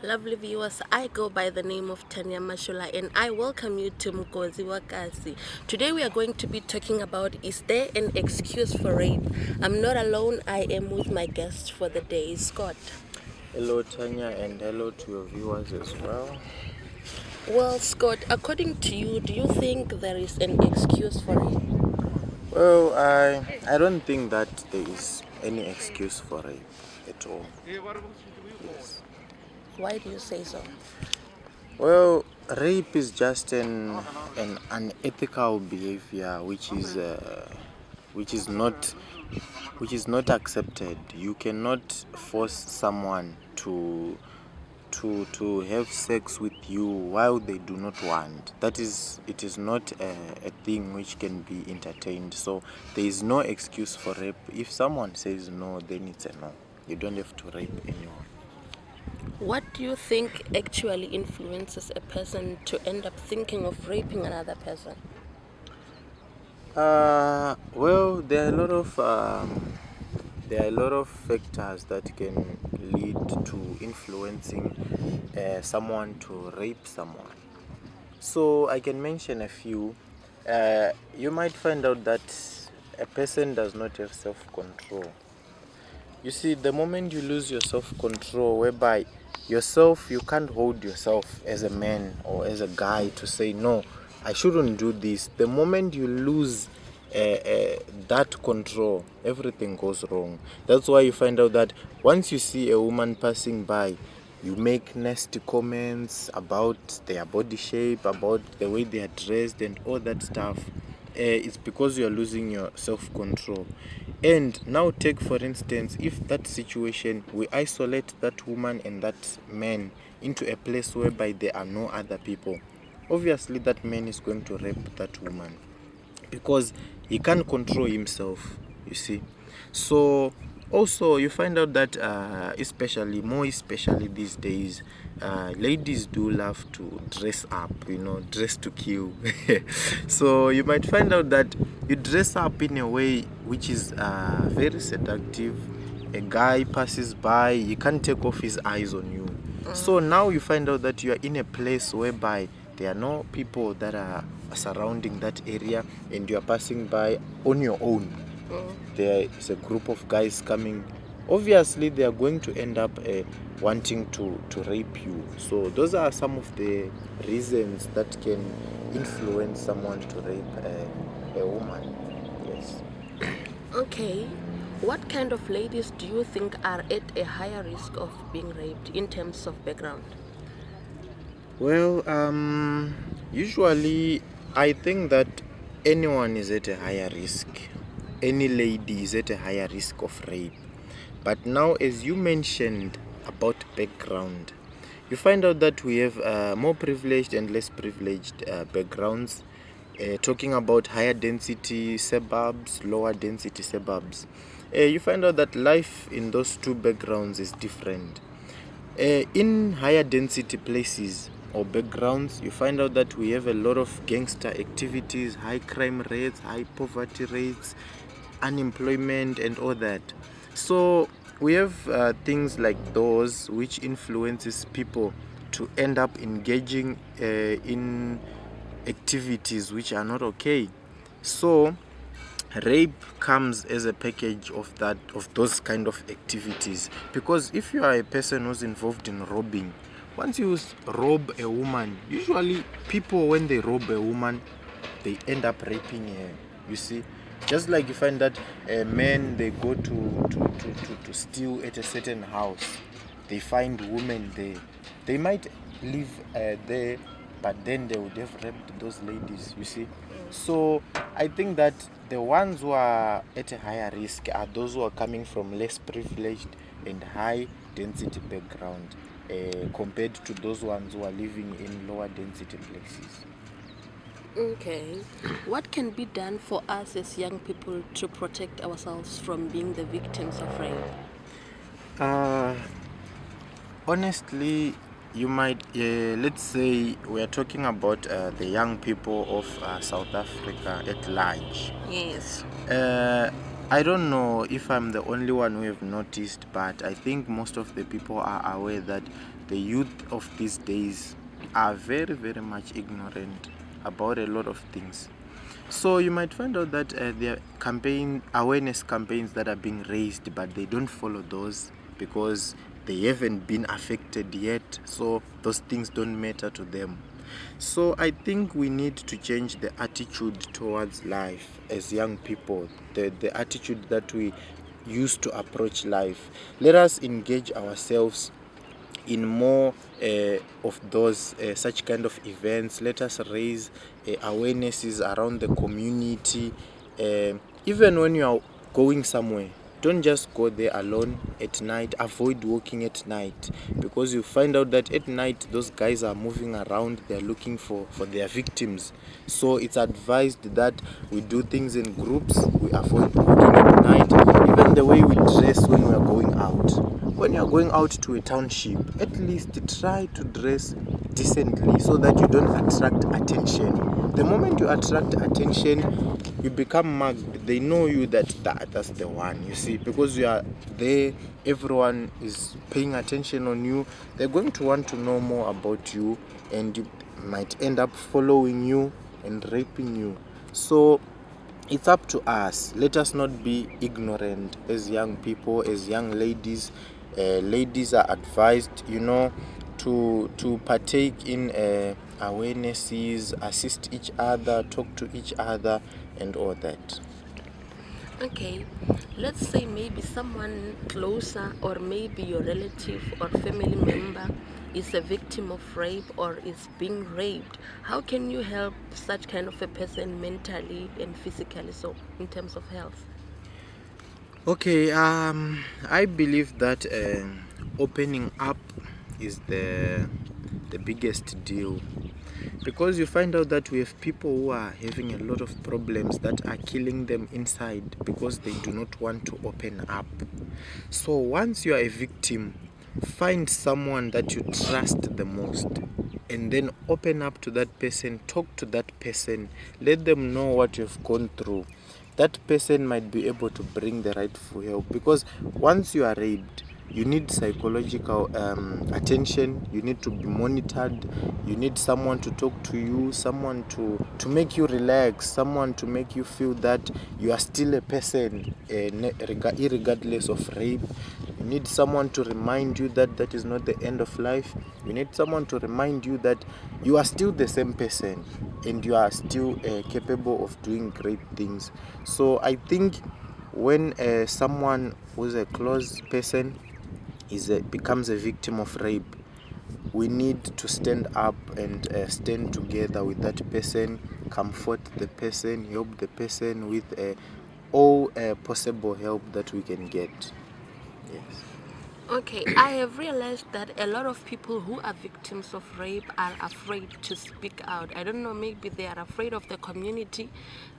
Lovely viewers, I go by the name of Thania Mashola and I welcome you to Mgozi. Today we are going to be talking about, is there an excuse for rape? I'm not alone, I am with my guest for the day, Scott. Hello Tanya, and hello to your viewers as well. Well, Scott, according to you, do you think there is an excuse for rape? Well, I don't think that there is any excuse for rape at all. Yes. Why do you say so? Well, rape is just an unethical behavior which is not accepted. You cannot force someone to have sex with you while they do not want. It is not a thing which can be entertained. So there is no excuse for rape. If someone says no, then it's a no. You don't have to rape anyone. What do you think actually influences a person to end up thinking of raping another person? Well, there are a lot of factors that can lead to influencing someone to rape someone. So I can mention a few. You might find out that a person does not have self-control. You see, the moment you lose your self-control, whereby you can't hold yourself as a man or as a guy to say, no, I shouldn't do this. The moment you lose that control, everything goes wrong. That's why you find out that once you see a woman passing by, you make nasty comments about their body shape, about the way they are dressed, and all that stuff. It's because you are losing your self-control. And now take for instance, if that situation, we isolate that woman and that man into a place whereby there are no other people, obviously that man is going to rape that woman because he can't control himself, you see. So also you find out that especially these days, ladies do love to dress up, dress to kill. So you might find out that you dress up in a way which is very seductive. A guy passes by, he can't take off his eyes on you. So now you find out that you are in a place whereby there are no people that are surrounding that area and you are passing by on your own. There is a group of guys coming. Obviously they are going to end up wanting to rape you. So those are some of the reasons that can influence someone to rape a woman. Yes. Okay, what kind of ladies do you think are at a higher risk of being raped in terms of background? Well, usually I think that anyone is at a higher risk. Any lady is at a higher risk of rape. But now, as you mentioned about background, you find out that we have more privileged and less privileged backgrounds. Talking about higher density suburbs, lower density suburbs, you find out that life in those two backgrounds is different. In higher density places or backgrounds, you find out that we have a lot of gangster activities, high crime rates, high poverty rates, unemployment, and all that. So we have things like those which influences people to end up engaging in activities which are not okay. So rape comes as a package of those kind of activities, because if you are a person who's involved in robbing, once you rob a woman, usually people, when they rob a woman, they end up raping her, you see. Just like you find that men, they go to steal at a certain house, they find women there, they might live there, but then they would have raped those ladies, you see. So I think that the ones who are at a higher risk are those who are coming from less privileged and high density background, compared to those ones who are living in lower density places. Okay, what can be done for us as young people to protect ourselves from being the victims of rape? Uh, Honestly, you might, let's say we are talking about the young people of South Africa at large. Yes. Uh, I don't know if I'm the only one who have noticed, but I think most of the people are aware that the youth of these days are very, very much ignorant about a lot of things. So you might find out that there are awareness campaigns that are being raised, but they don't follow those because they haven't been affected yet. So those things don't matter to them. So I think we need to change the attitude towards life as young people, the attitude that we use to approach life. Let us engage ourselves in more of those such kind of events. Let us raise awarenesses around the community. Even when you are going somewhere, don't just go there alone at night. Avoid walking at night, because you find out that at night those guys are moving around, they're looking for their victims. So it's advised that we do things in groups, we avoid walking at night. Even the way we dress when we are going out, when you are going out to a township, at least try to dress decently so that you don't attract attention. The moment you attract attention, you become mugged. They know you that's the one, you see, because you are there, everyone is paying attention on you. They're going to want to know more about you, and you might end up following you and raping you. So it's up to us. Let us not be ignorant as young people, as young ladies. Ladies are advised, to partake in awarenesses, assist each other, talk to each other, and all that. Okay, let's say maybe someone closer, or maybe your relative or family member is a victim of rape or is being raped. How can you help such kind of a person mentally and physically, so in terms of health? Okay, I believe that opening up is the biggest deal, because you find out that we have people who are having a lot of problems that are killing them inside because they do not want to open up. So once you are a victim, find someone that you trust the most, and then open up to that person, talk to that person, let them know what you've gone through. That person might be able to bring the rightful help, because once you are raped, you need psychological attention, you need to be monitored, you need someone to talk to you, someone to make you relax, someone to make you feel that you are still a person, irregardless of rape. You need someone to remind you that that is not the end of life. You need someone to remind you that you are still the same person and you are still capable of doing great things. So I think when someone who's a close person becomes a victim of rape, we need to stand up and stand together with that person, comfort the person, help the person with all possible help that we can get. Yes. Okay, I have realized that a lot of people who are victims of rape are afraid to speak out. I don't know, maybe they are afraid of the community,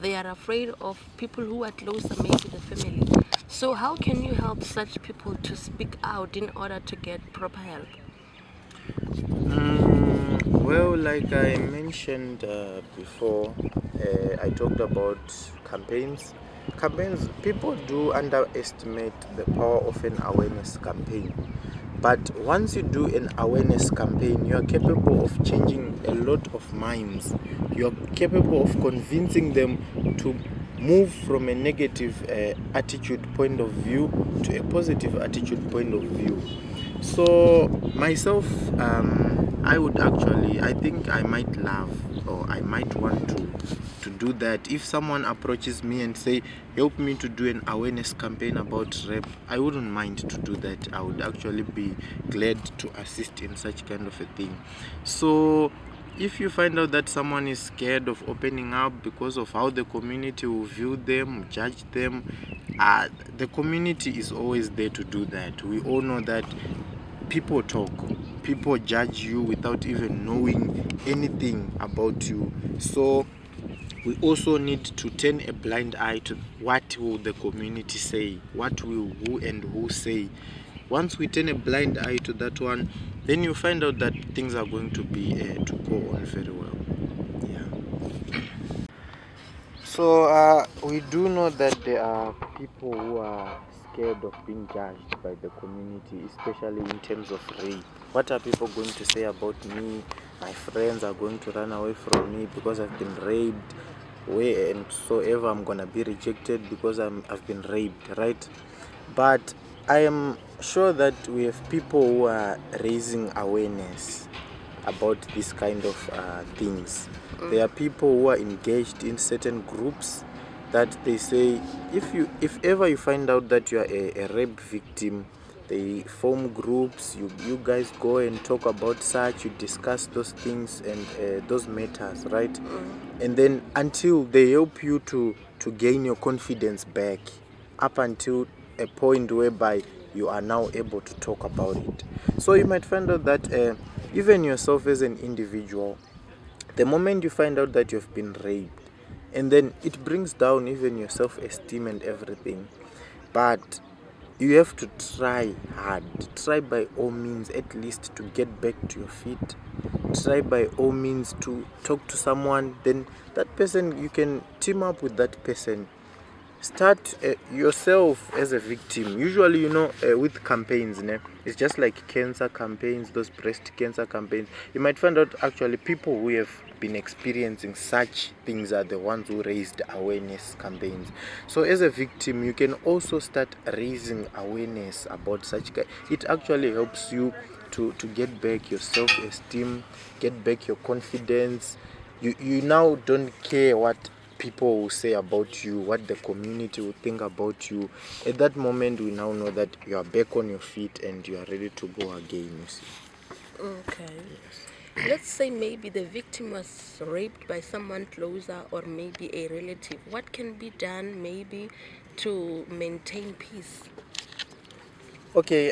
they are afraid of people who are closer, maybe the family. So, how can you help such people to speak out in order to get proper help? Well, like I mentioned before, I talked about campaigns. Campaigns, people do underestimate the power of an awareness campaign. But once you do an awareness campaign, you are capable of changing a lot of minds. You are capable of convincing them to move from a negative attitude point of view to a positive attitude point of view. So myself, I think I might love, or I might want to do that. If someone approaches me and say, help me to do an awareness campaign about rape, I wouldn't mind to do that. I would actually be glad to assist in such kind of a thing. So if you find out that someone is scared of opening up because of how the community will view them, judge them, the community is always there to do that. We all know that people talk, people judge you without even knowing anything about you. So we also need to turn a blind eye to what will the community say, what will who and who say. Once we turn a blind eye to that one, then you find out that things are going to be to go on very well. Yeah. So we do know that there are people who are scared of being judged by the community, especially in terms of rape. What are people going to say about me? My friends are going to run away from me because I've been raped. Wheresoever I'm gonna be rejected because I've been raped, right? But I am sure that we have people who are raising awareness about this kind of things. There are people who are engaged in certain groups that they say if ever you find out that you are a rape victim, they form groups, you guys go and talk about such, you discuss those things and those matters, right? And then until they help you to gain your confidence back, up until a point whereby you are now able to talk about it. So you might find out that even yourself as an individual, the moment you find out that you've been raped, and then it brings down even your self-esteem and everything, but you have to try hard, try by all means at least to get back to your feet, try by all means to talk to someone. Then that person, you can team up with that person, start yourself as a victim. Usually, with campaigns, it's just like cancer campaigns, those breast cancer campaigns. You might find out actually people who have been experiencing such things are the ones who raised awareness campaigns. So as a victim, you can also start raising awareness about such. It actually helps you to get back your self-esteem, get back your confidence. You now don't care what people will say about you, what the community will think about you. At that moment, we now know that you are back on your feet and you are ready to go again, you see. Okay. Let's say maybe the victim was raped by someone closer or maybe a relative. What can be done maybe to maintain peace? Okay,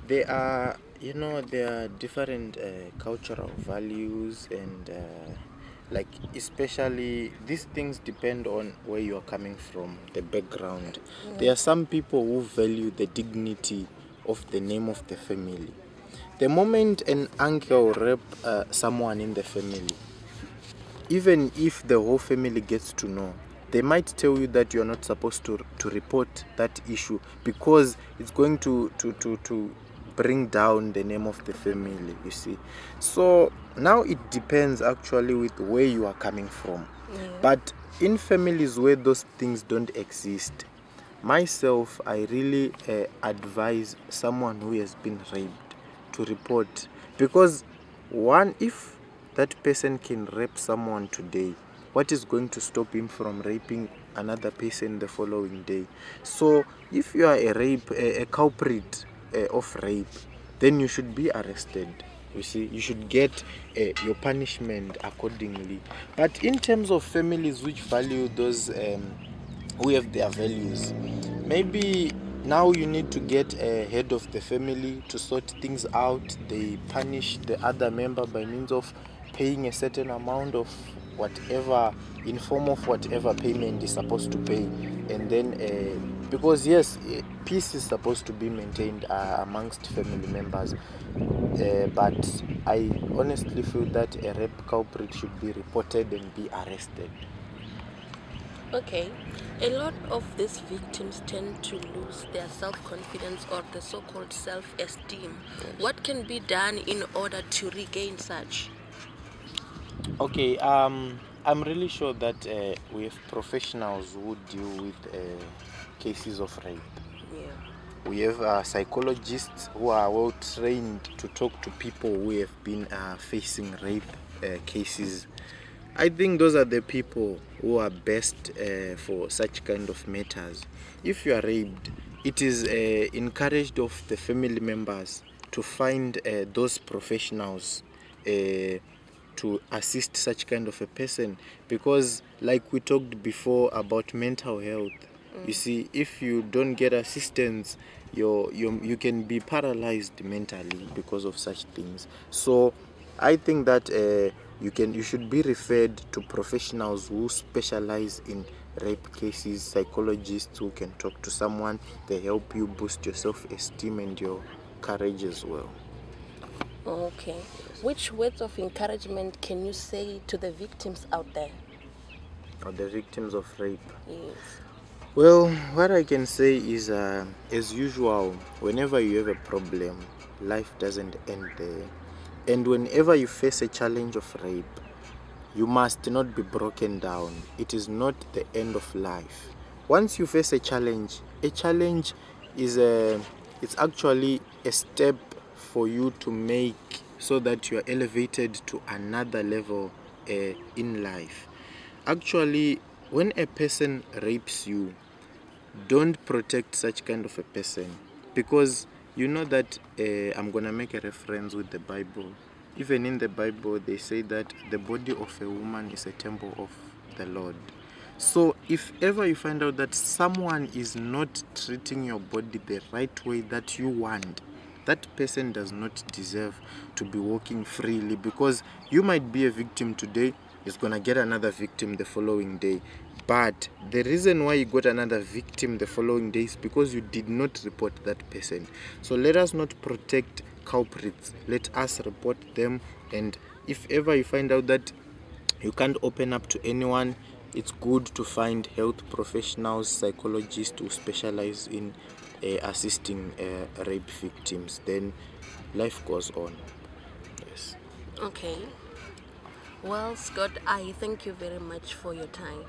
there are different cultural values and like especially these things depend on where you are coming from, the background. There are some people who value the dignity of the name of the family. The moment an uncle rape someone in the family, even if the whole family gets to know, they might tell you that you're not supposed to report that issue because it's going to bring down the name of the family, you see. So now it depends actually with where you are coming from. But in families where those things don't exist, myself, I really advise someone who has been raped to report, because one, if that person can rape someone today, what is going to stop him from raping another person the following day? So if you are a culprit of rape, then you should be arrested. You see, you should get your punishment accordingly. But in terms of families which value those who have their values, maybe now you need to get a head of the family to sort things out. They punish the other member by means of paying a certain amount of whatever, in form of whatever payment is supposed to pay. And then because yes, peace is supposed to be maintained amongst family members, but I honestly feel that a rape culprit should be reported and be arrested. Okay. A lot of these victims tend to lose their self-confidence or the so-called self-esteem. Yes. What can be done in order to regain such? Okay, I'm really sure that we have professionals who deal with cases of rape. Yeah. We have psychologists who are well trained to talk to people who have been facing rape cases. I think those are the people who are best for such kind of matters. If you are raped, it is encouraged of the family members to find those professionals to assist such kind of a person, because like we talked before about mental health, you see, if you don't get assistance, you can be paralyzed mentally because of such things. So I think that you should be referred to professionals who specialize in rape cases, psychologists who can talk to someone. They help you boost your self-esteem and your courage as well. Okay. Which words of encouragement can you say to the victims out there? Or the victims of rape. Yes. Well, what I can say is, as usual, whenever you have a problem, life doesn't end there. And whenever you face a challenge of rape, you must not be broken down. It is not the end of life. Once you face a challenge is it's actually a step for you to make so that you are elevated to another level in life. Actually, when a person rapes you, don't protect such kind of a person, because you know that I'm gonna make a reference with the Bible. Even in the Bible, they say that the body of a woman is a temple of the Lord. So if ever you find out that someone is not treating your body the right way that you want, that person does not deserve to be walking freely, because you might be a victim today, is gonna get another victim the following day. But the reason why you got another victim the following day is because you did not report that person. So let us not protect culprits. Let us report them. And if ever you find out that you can't open up to anyone, it's good to find health professionals, psychologists who specialize in assisting rape victims. Then life goes on. Yes. Okay. Well, Scott, I thank you very much for your time.